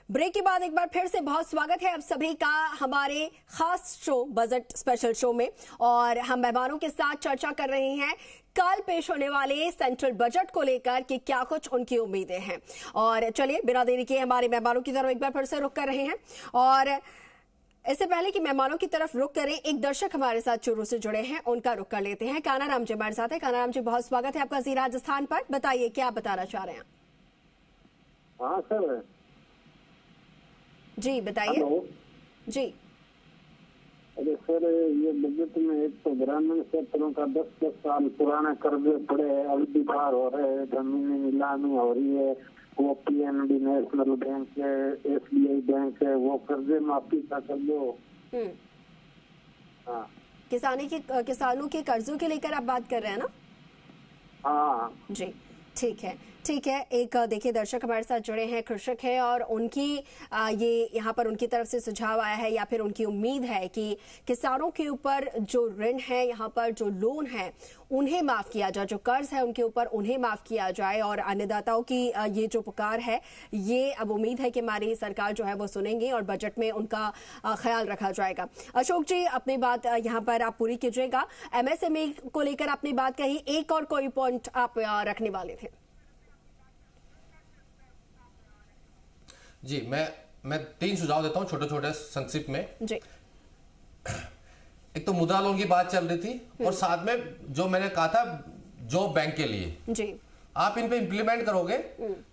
Break के बाद एक बार फिर से बहुत स्वागत है आप सभी का हमारे खास शो बजट स्पेशल शो में। और हम मेहमानों के साथ चर्चा कर रहे हैं कल पेश होने वाले सेंट्रल बजट को लेकर कि क्या कुछ उनकी उम्मीदें हैं। और चलिए बिना देरी के हमारे मेहमानों की तरफ एक बार फिर से रुख कर रहे हैं। और इससे पहले कि मेहमानों की तरफ रुख करें, एक दर्शक हमारे साथ चूरू से जुड़े हैं, उनका रुख कर लेते हैं। कानाराम जी हमारे साथ है। कानाराम जी बहुत स्वागत है आपका जी राजस्थान पर। बताइए क्या बताना चाह रहे हैं। हाँ सर जी बताइए जी। अरे सर ये बजट में एक तो ग्रामीण क्षेत्रों का 10-10 साल पुराने कर्जे पड़े हैं, अवधि पार हो रहे हैं, जमीनी नीलामी हो रही है, वो पीएनबी नेशनल बैंक है, एसबीआई बैंक है, वो कर्जे माफी का कर दो। हाँ किसानों के कर्जों के लेकर आप बात कर रहे हैं ना। हाँ जी ठीक है ठीक है। एक देखिए दर्शक हमारे साथ जुड़े हैं, कृषक है और उनकी ये यहाँ पर उनकी तरफ से सुझाव आया है या फिर उनकी उम्मीद है कि किसानों के ऊपर जो ऋण है, यहाँ पर जो लोन है उन्हें माफ किया जाए, जो कर्ज है उनके ऊपर उन्हें माफ किया जाए। और अन्नदाताओं की ये जो पुकार है, ये अब उम्मीद है कि हमारी सरकार जो है वो सुनेंगी और बजट में उनका ख्याल रखा जाएगा। अशोक जी अपनी बात यहाँ पर आप पूरी कीजिएगा। एमएसएमई को लेकर आपने बात कही, एक और कोई पॉइंट आप रखने वाले थे। जी मैं 3 सुझाव देता हूं छोटे छोटे संक्षिप्त में जी। एक तो मुद्रा लोन की बात चल रही थी और साथ में जो मैंने कहा था जॉब बैंक के लिए जी, आप इन पे इम्प्लीमेंट करोगे,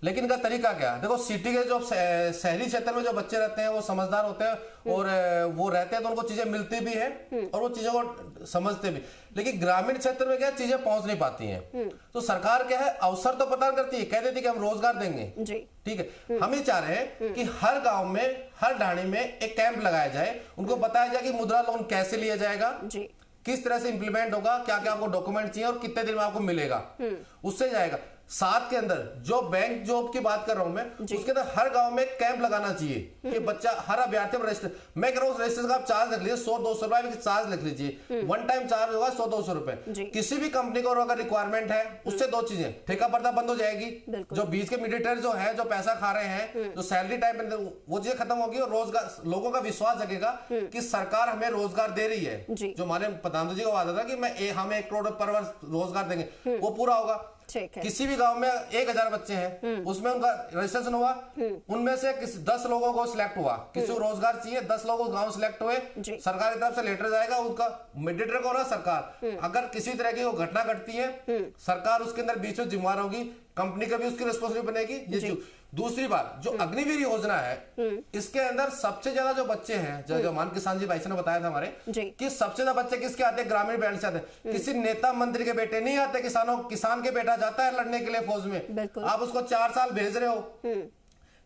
लेकिन इनका तरीका क्या है? देखो सिटी के जो शहरी क्षेत्र में जो बच्चे रहते हैं वो समझदार होते हैं और वो रहते हैं तो उनको चीजें मिलती भी हैं और वो चीजों को समझते भी। लेकिन ग्रामीण क्षेत्र में क्या चीजें पहुंच नहीं पाती हैं। तो सरकार क्या है अवसर तो प्रदान करती है, कह देती है कि हम रोजगार देंगे, ठीक है। हम ये चाह रहे हैं कि हर गांव में हर ढाणी में एक कैंप लगाया जाए, उनको बताया जाए कि मुद्रा लोन कैसे लिया जाएगा, किस तरह से इंप्लीमेंट होगा, क्या क्या आपको डॉक्यूमेंट चाहिए और कितने दिन में आपको मिलेगा, उससे जाएगा। साथ के अंदर जो बैंक जॉब की बात कर रहा हूं मैं, उसके अंदर हर गांव में कैंप लगाना चाहिए कि बच्चा हर अभ्यर्थी पर रजिस्टर, मैं कह रहा हूं रजिस्टर का आप चार्ज लिख लीजिए, 100-200 रुपए चार्ज लिख लीजिए, वन टाइम चार्ज होगा 100-200 रुपए। किसी भी कंपनी को अगर रिक्वायरमेंट है उससे 2 चीजें, ठेका पर्दा बंद हो जाएगी, जो बीच के मीडिएटर जो है जो पैसा खा रहे हैं, जो सैलरी टाइम वो चीजें खत्म होगी और रोजगार, लोगों का विश्वास जगेगा कि सरकार हमें रोजगार दे रही है। जो हमारे प्रधानमंत्री जी को वादा था कि हम 1 करोड़ पर वर्ष रोजगार देंगे, वो पूरा होगा। किसी भी गांव में 1000 बच्चे हैं, उसमें उनका रजिस्ट्रेशन हुआ, उनमें से 10 लोगों को सिलेक्ट हुआ, किसी को रोजगार चाहिए, 10 लोग गांव सिलेक्ट हुए, सरकार की तरफ से लेटर जाएगा, उनका मीडिएटर कौन है? सरकार। अगर किसी तरह की वो घटना घटती है, सरकार उसके अंदर बीच में जिम्मेदार होगी, कंपनी का भी उसकी रिस्पॉन्सिबिलिटी बनेगी। ये दूसरी बात जो अग्निवीर योजना है, इसके अंदर सबसे ज्यादा जो बच्चे हैं, जो मान किसान जी भाई ने बताया था हमारे कि सबसे ज्यादा बच्चे किसके आते हैं? ग्रामीण बैंड से आते हैं। किसी नेता मंत्री के बेटे नहीं आते, किसान के बेटा जाता है लड़ने के लिए फौज में, आप उसको 4 साल भेज रहे हो,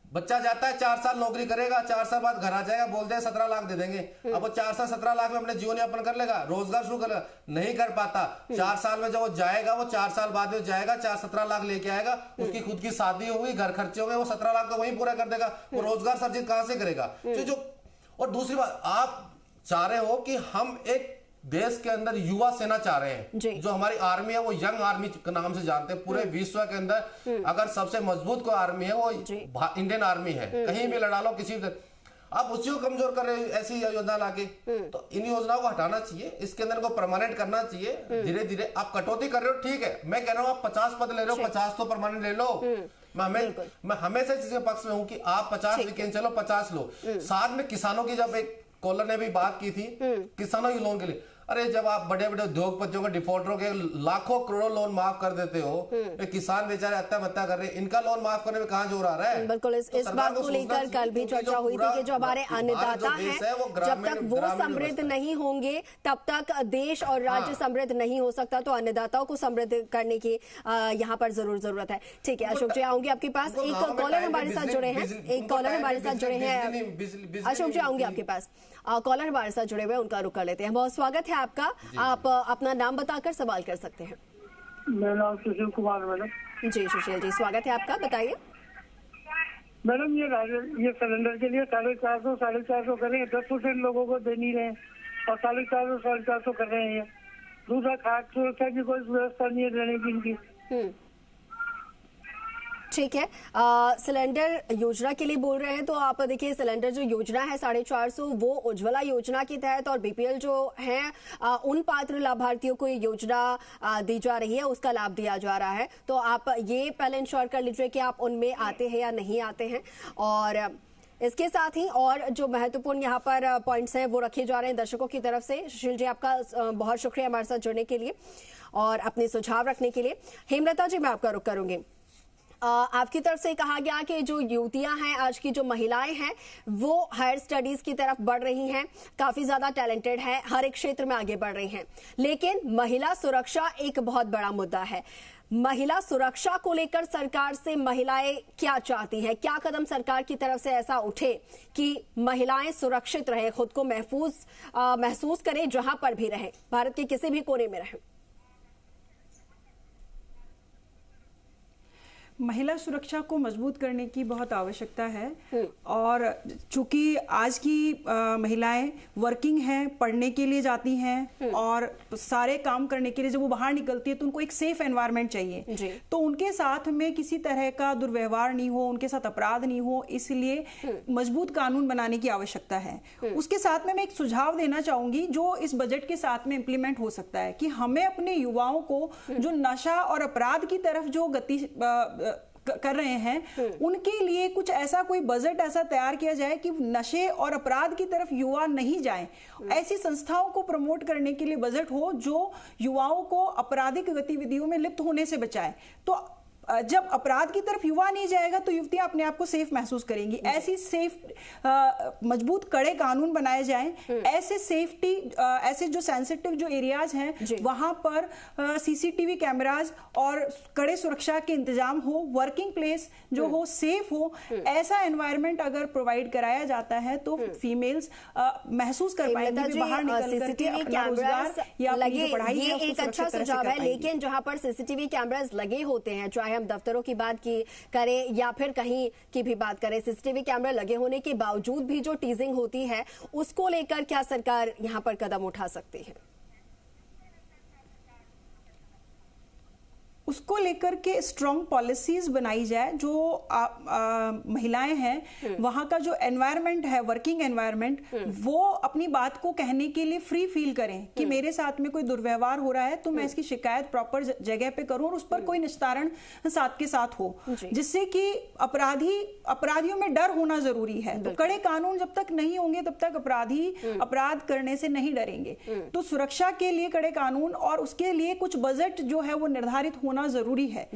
बच्चा जाता है 4 साल नौकरी करेगा, 4 साल बाद घर आ जाएगा, बोलते हैं 17 लाख दे देंगे। अब वो 4 साल 17 लाख में अपने जीवन यापन कर लेगा, रोजगार शुरू करेगा, नहीं कर पाता। 4 साल में जब वो जाएगा, वो 4 साल बाद में जाएगा, 17 लाख लेके आएगा, उसकी खुद की शादी होगी, घर खर्चे होंगे, वो 17 लाख तो वहीं पूरा कर देगा, वो रोजगार सर्जित कहां से करेगा? और दूसरी बात आप चाह रहे हो कि हम एक देश के अंदर युवा सेना चाह रहे हैं, जो हमारी आर्मी है वो यंग आर्मी के नाम से जानते हैं। पूरे विश्व के अंदर अगर सबसे मजबूत कोई आर्मी है वो इंडियन आर्मी है, कहीं भी लड़ा लो किसी भी, आप उसी को कमजोर कर रहे हैं ऐसी योजना लाके। तो इन योजनाओं को हटाना चाहिए, इसके अंदर को परमानेंट करना चाहिए। धीरे धीरे आप कटौती कर रहे हो, ठीक है, मैं कह रहा हूं आप 50 पद ले लो, 50 तो परमानेंट ले लो। मैं हमेशा इसके पक्ष में हूं कि आप 50 वीकेंड चलो, 50 लो। साथ में किसानों की, जब एक कॉलर ने भी बात की थी किसानों की लोन के लिए, अरे जब आप बड़े बड़े उद्योगपतियों के डिफॉल्टरों के लाखों करोड़ों लोन माफ कर देते हो, किसान बेचारे आत्महत्या कर रहे हैं, इनका लोन माफ करने में कहां जोर आ रहा है? बिल्कुल इस बात को लेकर कल भी चर्चा हुई थी कि जो हमारे अन्नदाता हैं, जब तक वो समृद्ध नहीं होंगे तब तक देश और राज्य समृद्ध नहीं हो सकता। तो अन्नदाताओं को समृद्ध करने की यहाँ पर जरूरत है। ठीक है अशोक जी आऊंगी आपके पास। एक कॉलर हमारे साथ जुड़े हैं, अशोक जी आऊंगी आपके पास। कॉलर हमारे साथ जुड़े हुए, उनका रुख कर लेते हैं। बहुत स्वागत है आपका, आप अपना नाम बताकर सवाल कर सकते हैं। मेरा नाम सुशील कुमार मैडम। जी सुशील जी स्वागत है आपका, बताइए। मैडम ये सिलेंडर के लिए 450 करें, 10% लोगों को दे नहीं रहे और 450 कर रहे हैं। दूसरा खाद्य सुरक्षा की कोई व्यवस्था नहीं है देने की इनकी। ठीक है, सिलेंडर योजना के लिए बोल रहे हैं तो आप देखिए सिलेंडर जो योजना है 450 वो उज्ज्वला योजना के तहत और बीपीएल जो है उन पात्र लाभार्थियों को योजना दी जा रही है, उसका लाभ दिया जा रहा है। तो आप ये पहले इंश्योर कर लीजिए कि आप उनमें आते हैं या नहीं आते हैं। और इसके साथ ही और जो महत्वपूर्ण यहाँ पर पॉइंट्स हैं वो रखे जा रहे हैं दर्शकों की तरफ से। सुशील जी आपका बहुत शुक्रिया हमारे साथ जुड़ने के लिए और अपने सुझाव रखने के लिए। हेमलता जी मैं आपका रुख करूंगी। आपकी तरफ से कहा गया कि जो युवतियां हैं, आज की जो महिलाएं हैं वो हायर स्टडीज की तरफ बढ़ रही हैं, काफी ज्यादा टैलेंटेड है, हर एक क्षेत्र में आगे बढ़ रही हैं, लेकिन महिला सुरक्षा एक बहुत बड़ा मुद्दा है। महिला सुरक्षा को लेकर सरकार से महिलाएं क्या चाहती हैं, क्या कदम सरकार की तरफ से ऐसा उठे कि महिलाएं सुरक्षित रहे, खुद को महसूस करें जहां पर भी रहें, भारत के किसी भी कोने में रहें? महिला सुरक्षा को मजबूत करने की बहुत आवश्यकता है और चूंकि आज की महिलाएं वर्किंग हैं, पढ़ने के लिए जाती हैं और सारे काम करने के लिए जब वो बाहर निकलती है तो उनको एक सेफ एनवायरनमेंट चाहिए, तो उनके साथ में किसी तरह का दुर्व्यवहार नहीं हो, उनके साथ अपराध नहीं हो, इसलिए मजबूत कानून बनाने की आवश्यकता है। उसके साथ में मैं एक सुझाव देना चाहूंगी जो इस बजट के साथ में इंप्लीमेंट हो सकता है कि हमें अपने युवाओं को जो नशा और अपराध की तरफ जो गति कर रहे हैं उनके लिए कुछ ऐसा कोई बजट ऐसा तैयार किया जाए कि नशे और अपराध की तरफ युवा नहीं जाएं। ऐसी संस्थाओं को प्रमोट करने के लिए बजट हो जो युवाओं को आपराधिक गतिविधियों में लिप्त होने से बचाए। तो जब अपराध की तरफ युवा नहीं जाएगा तो युवतियां अपने आप को सेफ महसूस करेंगी। ऐसी सेफ मजबूत कड़े कानून बनाए जाएं, ऐसे सेफ्टी ऐसे जो सेंसिटिव जो एरियाज हैं वहां पर सीसीटीवी कैमराज और कड़े सुरक्षा के इंतजाम हो, वर्किंग प्लेस जो हो सेफ हो, ऐसा एनवायरनमेंट अगर प्रोवाइड कराया जाता है तो फीमेल्स महसूस कर पाएंगे कि बाहर निकल करके अपना रोजगार या अपनी पढ़ाई है एक अच्छा सुझाव है। लेकिन जहां पर सीसीटीवी कैमरास लगे होते हैं, चाहे हम दफ्तरों की बात की करें या फिर कहीं की भी बात करें, सीसीटीवी कैमरा लगे होने के बावजूद भी जो टीजिंग होती है उसको लेकर क्या सरकार यहां पर कदम उठा सकती है? उसको लेकर के स्ट्रॉन्ग पॉलिसीज बनाई जाए। जो महिलाएं हैं वहां का जो एनवायरनमेंट है, वर्किंग एनवायरनमेंट, वो अपनी बात को कहने के लिए फ्री फील करें कि मेरे साथ में कोई दुर्व्यवहार हो रहा है तो मैं इसकी शिकायत प्रॉपर जगह पे करूं और उस पर कोई निस्तारण साथ के साथ हो, जिससे कि अपराधियों में डर होना जरूरी है। तो कड़े कानून जब तक नहीं होंगे तब तक अपराधी अपराध करने से नहीं डरेंगे। तो सुरक्षा के लिए कड़े कानून और उसके लिए कुछ बजट जो है वो निर्धारित होना जरूरी है।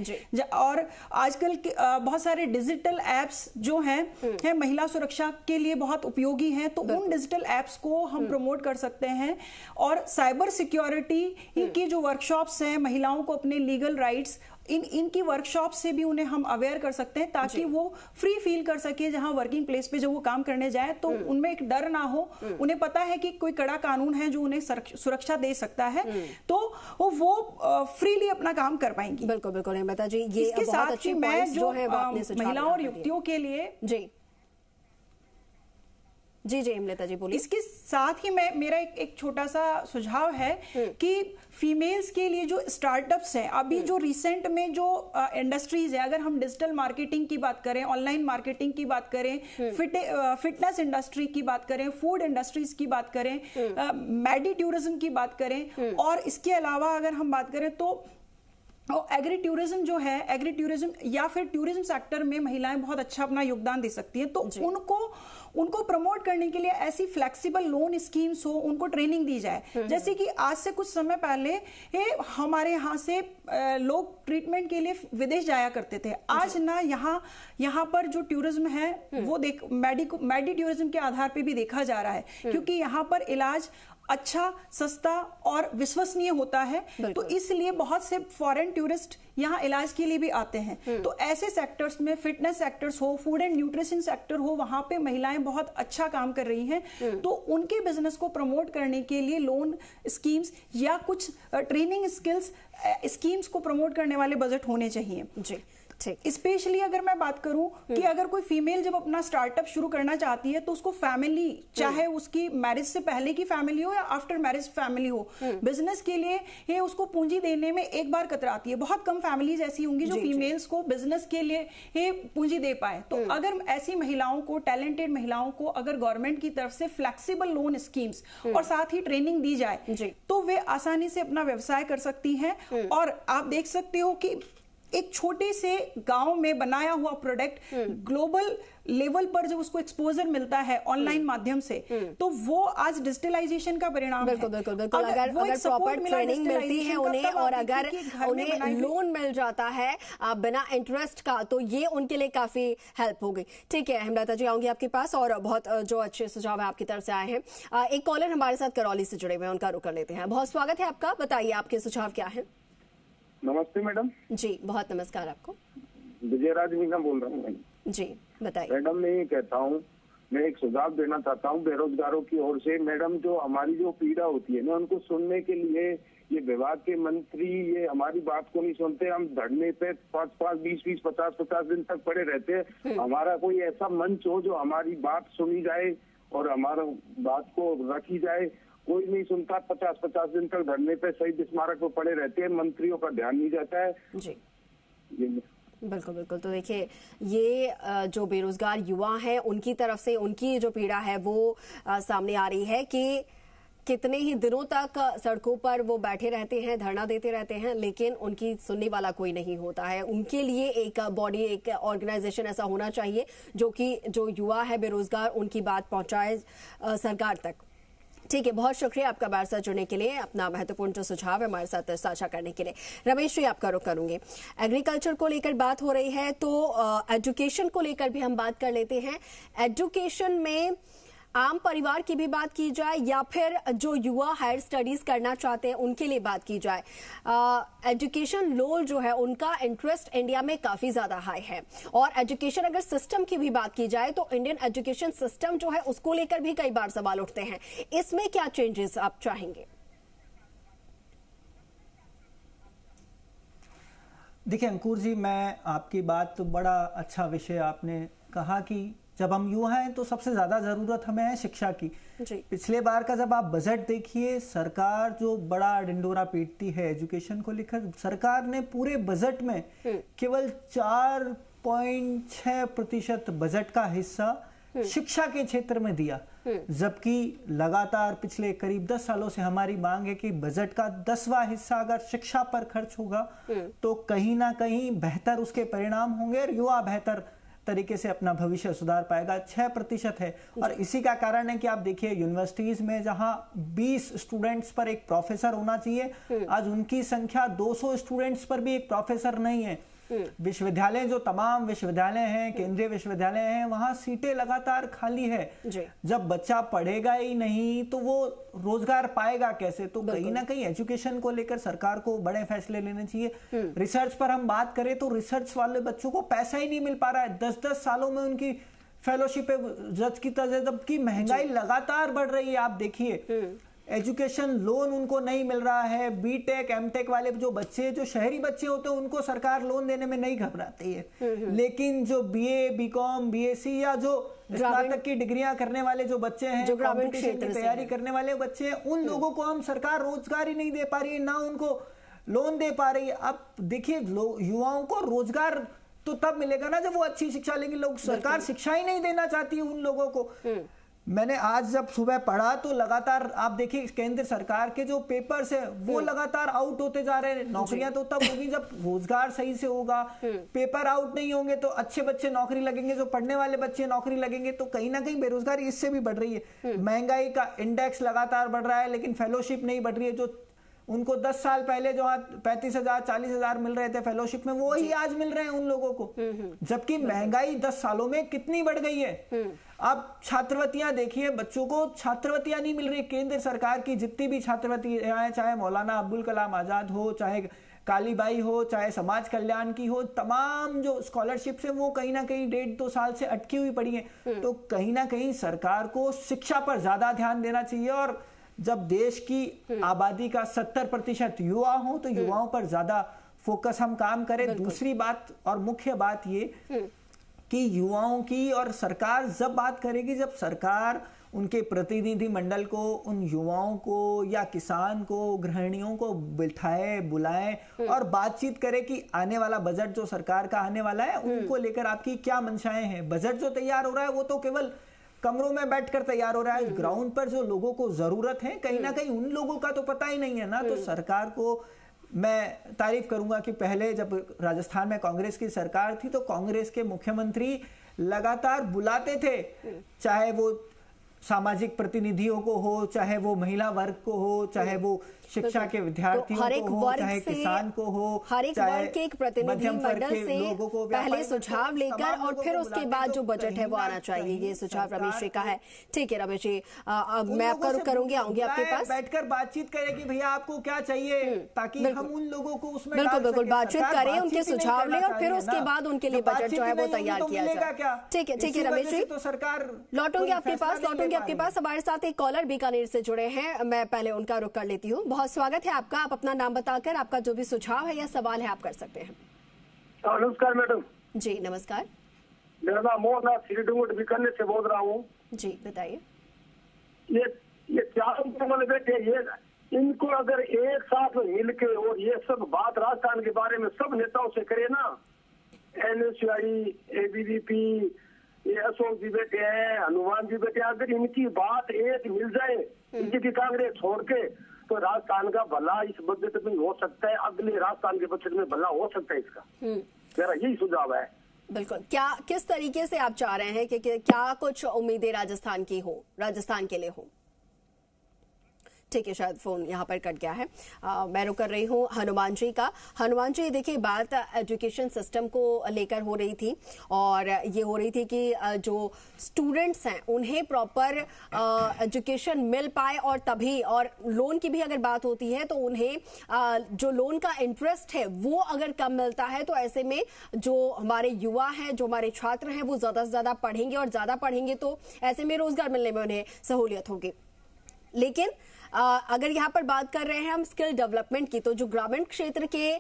और आजकल के बहुत सारे डिजिटल एप्स जो हैं महिला सुरक्षा के लिए बहुत उपयोगी हैं, तो उन डिजिटल एप्स को हम प्रमोट कर सकते हैं। और साइबर सिक्योरिटी की जो वर्कशॉप्स हैं, महिलाओं को अपने लीगल राइट्स इनकी वर्कशॉप से भी उन्हें हम अवेयर कर सकते हैं ताकि वो फ्री फील कर सके जहां वर्किंग प्लेस पे जब वो काम करने जाए तो उनमें एक डर ना हो, उन्हें पता है कि कोई कड़ा कानून है जो उन्हें सुरक्षा दे सकता है, तो वो फ्रीली अपना काम कर पाएंगी। बिल्कुल बिल्कुल हेमलता जी, ये इसके साथ ही मैं जो महिलाओं और युवतियों के लिए जी हेमलता जी बोलिए। इसके साथ ही मेरा एक छोटा सा सुझाव है कि फीमेल्स के लिए जो स्टार्टअप्स हैं, अभी जो रिसेंट में जो इंडस्ट्रीज है, अगर हम डिजिटल मार्केटिंग की बात करें, ऑनलाइन मार्केटिंग की बात करें, फिटनेस इंडस्ट्री की बात करें, फूड इंडस्ट्रीज की बात करें, मेडी टूरिज्म की बात करें, और इसके अलावा अगर हम बात करें तो एग्री टूरिज्म जो है, एग्री टूरिज्म या फिर टूरिज्म सेक्टर में महिलाएं बहुत अच्छा अपना योगदान दे सकती हैं। तो उनको प्रमोट करने के लिए ऐसी फ्लेक्सिबल लोन स्कीम्स हो, उनको ट्रेनिंग दी जाए। जैसे कि आज से कुछ समय पहले हमारे यहाँ से लोग ट्रीटमेंट के लिए विदेश जाया करते थे। आज ना यहाँ पर जो टूरिज्म है वो मेडी टूरिज्म के आधार पे भी देखा जा रहा है, क्योंकि यहाँ पर इलाज अच्छा, सस्ता और विश्वसनीय होता है। तो इसलिए बहुत से फॉरेन टूरिस्ट यहाँ इलाज के लिए भी आते हैं। तो ऐसे सेक्टर्स में, फिटनेस सेक्टर्स हो, फूड एंड न्यूट्रिशन सेक्टर हो, वहां पे महिलाएं बहुत अच्छा काम कर रही हैं। तो उनके बिजनेस को प्रमोट करने के लिए लोन स्कीम्स या कुछ ट्रेनिंग स्किल्स स्कीम्स को प्रमोट करने वाले बजट होने चाहिए। जी स्पेशली अगर मैं बात करूं कि अगर कोई फीमेल जब अपना स्टार्टअप शुरू करना चाहती है तो उसको फैमिली, चाहे उसकी मैरिज से पहले की फैमिली हो या आफ्टर मैरिज फैमिली हो, बिजनेस के लिए ये उसको पूंजी देने में एक बार कतराती है। बहुत कम फैमिलीज ऐसी होंगी जो फीमेल्स को बिजनेस के लिए ये पूंजी दे पाए। तो अगर ऐसी महिलाओं को, टैलेंटेड महिलाओं को अगर गवर्नमेंट की तरफ से फ्लेक्सिबल लोन स्कीम्स और साथ ही ट्रेनिंग दी जाए तो वे आसानी से अपना व्यवसाय कर सकती हैं। और आप देख सकते हो कि एक छोटे से गांव में बनाया हुआ प्रोडक्ट ग्लोबल लेवल पर जब उसको एक्सपोजर मिलता है ऑनलाइन माध्यम से, तो वो आज डिजिटलाइजेशन का परिणाम है। बिल्कुल अगर प्रॉपर ट्रेनिंग मिलती है उन्हें और अगर उन्हें लोन मिल जाता है बिना इंटरेस्ट का, तो ये उनके लिए काफी हेल्प होगी। ठीक है हेमलता जी, आऊंगी आपके पास और बहुत जो अच्छे सुझाव है आपकी तरफ से आए हैं। एक कॉलर हमारे साथ करौली से जुड़े हुए हैं, उनका रुख कर लेते हैं। बहुत स्वागत है आपका, बताइए आपके सुझाव क्या है। नमस्ते मैडम। जी बहुत नमस्कार आपको। विजयराज मीना बोल रहा हूँ। जी बताइए। मैडम मैं ये कहता हूँ, मैं एक सुझाव देना चाहता हूँ बेरोजगारों की ओर से। मैडम जो हमारी जो पीड़ा होती है ना, उनको सुनने के लिए ये विभाग के मंत्री ये हमारी बात को नहीं सुनते। हम धरने पे 5-5, 20-20, 50-50 दिन तक पड़े रहते हैं। हमारा कोई ऐसा मंच हो जो हमारी बात सुनी जाए और हमारा बात को रखी जाए, कोई नहीं सुनता। 50-50 दिन तक धरने पे शहीद स्मारक पे पड़े रहते हैं, मंत्रियों का ध्यान नहीं जाता है। जी बिल्कुल। तो देखिए ये जो बेरोजगार युवा हैं उनकी तरफ से उनकी जो पीड़ा है वो सामने आ रही है कि कितने ही दिनों तक सड़कों पर वो बैठे रहते हैं, धरना देते रहते हैं, लेकिन उनकी सुनने वाला कोई नहीं होता है। उनके लिए एक बॉडी, एक ऑर्गेनाइजेशन ऐसा होना चाहिए जो कि जो युवा है बेरोजगार उनकी बात पहुंचाए सरकार तक। ठीक है, बहुत शुक्रिया आपका हमारे साथ जुड़ने के लिए, अपना महत्वपूर्ण जो सुझाव है हमारे साथ साझा करने के लिए। रमेश जी आपका रुख करूंगी। एग्रीकल्चर को लेकर बात हो रही है तो एजुकेशन को लेकर भी हम बात कर लेते हैं। एजुकेशन में आम परिवार की भी बात की जाए या फिर जो युवा हायर स्टडीज करना चाहते हैं उनके लिए बात की जाए। एजुकेशन लोन जो है उनका इंटरेस्ट इंडिया में काफी ज्यादा हाई है। और एजुकेशन अगर सिस्टम की भी बात की जाए तो इंडियन एजुकेशन सिस्टम जो है उसको लेकर भी कई बार सवाल उठते हैं। इसमें क्या चेंजेस आप चाहेंगे? देखिए अंकुर जी, मैं आपकी बात तो बड़ा अच्छा विषय आपने कहा कि जब हम युवा हैं तो सबसे ज्यादा जरूरत हमें है शिक्षा की। पिछले बार का जब आप बजट देखिए, सरकार जो बड़ा डिंडोरा पीटती है एजुकेशन को लेकर, सरकार ने पूरे बजट में केवल 4.6% बजट का हिस्सा शिक्षा के क्षेत्र में दिया, जबकि लगातार पिछले करीब 10 सालों से हमारी मांग है कि बजट का 10वां हिस्सा अगर शिक्षा पर खर्च होगा तो कहीं ना कहीं बेहतर उसके परिणाम होंगे और युवा बेहतर तरीके से अपना भविष्य सुधार पाएगा। 6% है और इसी का कारण है कि आप देखिए यूनिवर्सिटीज में जहां 20 स्टूडेंट्स पर एक प्रोफेसर होना चाहिए, आज उनकी संख्या 200 स्टूडेंट्स पर भी एक प्रोफेसर नहीं है। विश्वविद्यालय जो तमाम विश्वविद्यालय हैं, केंद्रीय विश्वविद्यालय हैं, वहां सीटें लगातार खाली है। जब बच्चा पढ़ेगा ही नहीं तो वो रोजगार पाएगा कैसे? तो कहीं ना कहीं एजुकेशन को लेकर सरकार को बड़े फैसले लेने चाहिए। रिसर्च पर हम बात करें तो रिसर्च वाले बच्चों को पैसा ही नहीं मिल पा रहा है। 10-10 सालों में उनकी फेलोशिप जज की तरह, जबकि महंगाई लगातार बढ़ रही है। आप देखिए एजुकेशन लोन उनको नहीं मिल रहा है। बीटेक एमटेक वाले जो बच्चे, जो शहरी बच्चे होते हैं, उनको सरकार लोन देने में नहीं घबराती है, लेकिन जो बीए, बीकॉम, बीएससी या जो स्नातक की डिग्रियां करने वाले जो बच्चे हैं, जो कॉम्पिटिशन की तैयारी करने वाले बच्चे हैं, उन लोगों को हम सरकार रोजगार ही नहीं दे पा रही है, ना उनको लोन दे पा रही है। अब देखिए युवाओं को रोजगार तो तब मिलेगा ना जब वो अच्छी शिक्षा लेंगे। लोग, सरकार शिक्षा ही नहीं देना चाहती है उन लोगों को। मैंने आज जब सुबह पढ़ा तो लगातार आप देखिए केंद्र सरकार के जो पेपर्स है वो लगातार आउट होते जा रहे हैं। नौकरियां तो तब होगी जब रोजगार सही से होगा। पेपर आउट नहीं होंगे तो अच्छे बच्चे नौकरी लगेंगे, जो पढ़ने वाले बच्चे नौकरी लगेंगे। तो कहीं ना कहीं बेरोजगारी इससे भी बढ़ रही है। महंगाई का इंडेक्स लगातार बढ़ रहा है लेकिन फेलोशिप नहीं बढ़ रही है। जो उनको 10 साल पहले जो 35,000 40,000 मिल रहे थे फेलोशिप में, वो ही आज मिल रहे हैं उन लोगों को, जबकि महंगाई 10 सालों में कितनी बढ़ गई है। अब छात्रवृत्तियां देखिए, बच्चों को छात्रवृत्तियां नहीं मिल रही। केंद्र सरकार की जितनी भी छात्रवृत्तियां हैं, चाहे मौलाना अब्दुल कलाम आजाद हो, चाहे कालीबाई हो, चाहे समाज कल्याण की हो, तमाम जो स्कॉलरशिप्स है वो कहीं ना कहीं 1.5-2 साल से अटकी हुई पड़ी है। तो कहीं ना कहीं सरकार को शिक्षा पर ज्यादा ध्यान देना चाहिए। और जब देश की आबादी का 70% युवा हो तो युवाओं पर ज्यादा फोकस हम काम करें। दूसरी बात और मुख्य बात ये कि युवाओं की, और सरकार जब बात करेगी, जब सरकार उनके प्रतिनिधि मंडल को, उन युवाओं को या किसान को, गृहिणियों को बिठाए, बुलाए और बातचीत करे कि आने वाला बजट जो सरकार का आने वाला है उनको लेकर आपकी क्या मंशाएं हैं। बजट जो तैयार हो रहा है वो तो केवल कमरों में बैठकर तैयार हो रहा है, ग्राउंड पर जो लोगों को जरूरत है कहीं ना कहीं उन लोगों का तो पता ही नहीं है ना। तो सरकार को मैं तारीफ करूंगा कि पहले जब राजस्थान में कांग्रेस की सरकार थी तो कांग्रेस के मुख्यमंत्री लगातार बुलाते थे, चाहे वो सामाजिक प्रतिनिधियों को हो, चाहे वो महिला वर्ग को हो, चाहे वो शिक्षा के विद्यार्थियों को हो, चाहे किसान को हो, हर एक वर्ग के एक प्रतिनिधि मंडल से पहले सुझाव लेकर और फिर उसके बाद जो बजट है वो आना चाहिए। ये सुझाव रमेश जी का है। ठीक है रमेश जी, मैं आपका रुख करूंगी, आऊंगी आपके पास। बैठकर बातचीत करें कि भैया आपको क्या चाहिए, ताकि हम उन लोगों को उसमें बिल्कुल बातचीत करें, उनके सुझाव लें और फिर उसके बाद उनके लिए बजट जो है वो तैयार किया जाए। ठीक है रमेश जी, तो सरकार लौटूंगी आपके पास। हमारे साथ एक कॉलर बीकानेर से जुड़े हैं, मैं पहले उनका रुख कर लेती हूँ। बहुत स्वागत है आपका, आप अपना नाम बताकर आपका जो भी सुझाव है या सवाल है आप कर सकते हैं। नमस्कार मैडम। जी नमस्कार, मेरा नाम मोहन श्रीडूंगट बीकानेर से बोल रहा हूँ। जी बताइए। ये चारों वाले बैठे, ये इनको अगर एक साथ मिलके और ये सब बात राजस्थान के बारे में सब नेताओं से करे ना, NSUI, ABVP, ये अशोक जी बैठे हैं, हनुमान जी बैठे, अगर इनकी बात एक मिल जाए, बीजेपी कांग्रेस छोड़ के, तो राजस्थान का भला इस बजट में हो सकता है, अगले राजस्थान के बजट में भला हो सकता है इसका। मेरा यही सुझाव है। बिल्कुल, क्या किस तरीके से आप चाह रहे हैं कि क्या कुछ उम्मीदें राजस्थान की हो, राजस्थान के लिए हो? ठीक है, शायद फोन यहाँ पर कट गया है। मैं रुक कर रही हूँ हनुमान जी का। हनुमान जी देखिए, बात एजुकेशन सिस्टम को लेकर हो रही थी और ये हो रही थी कि जो स्टूडेंट्स हैं उन्हें प्रॉपर एजुकेशन मिल पाए, और तभी, और लोन की भी अगर बात होती है तो उन्हें जो लोन का इंटरेस्ट है वो अगर कम मिलता है तो ऐसे में जो हमारे युवा हैं, जो हमारे छात्र हैं, वो ज्यादा से ज्यादा पढ़ेंगे और ज्यादा पढ़ेंगे तो ऐसे में रोजगार मिलने में उन्हें सहूलियत होगी। लेकिन अगर यहाँ पर बात कर रहे हैं हम स्किल डेवलपमेंट की, तो जो ग्रामीण क्षेत्र के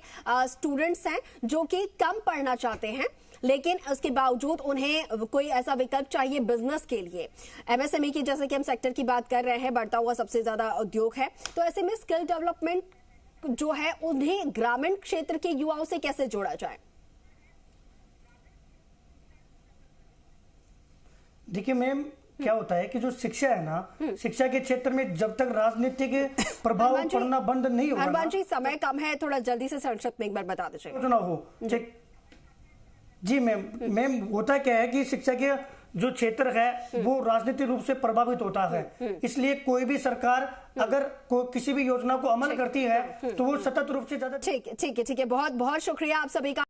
स्टूडेंट्स हैं जो कि कम पढ़ना चाहते हैं लेकिन उसके बावजूद उन्हें कोई ऐसा विकल्प चाहिए बिजनेस के लिए, MSME की जैसे कि हम सेक्टर की बात कर रहे हैं, बढ़ता हुआ सबसे ज्यादा उद्योग है, तो ऐसे में स्किल डेवलपमेंट जो है उन्हें ग्रामीण क्षेत्र के युवाओं से कैसे जोड़ा जाए? देखिए मैम, क्या होता है कि जो शिक्षा है ना, शिक्षा के क्षेत्र में जब तक राजनीतिक प्रभाव पड़ना बंद नहीं होगा। हनुमान जी समय कम है, थोड़ा जल्दी से संक्षिप्त में एक बार बता दीजिए। चुनाव हो जी मैम होता क्या है कि शिक्षा के जो क्षेत्र है वो राजनीतिक रूप से प्रभावित होता है, इसलिए कोई भी सरकार अगर किसी भी योजना को अमल करती है तो वो सतत रूप से ज्यादा। ठीक है, बहुत बहुत शुक्रिया आप सभी का।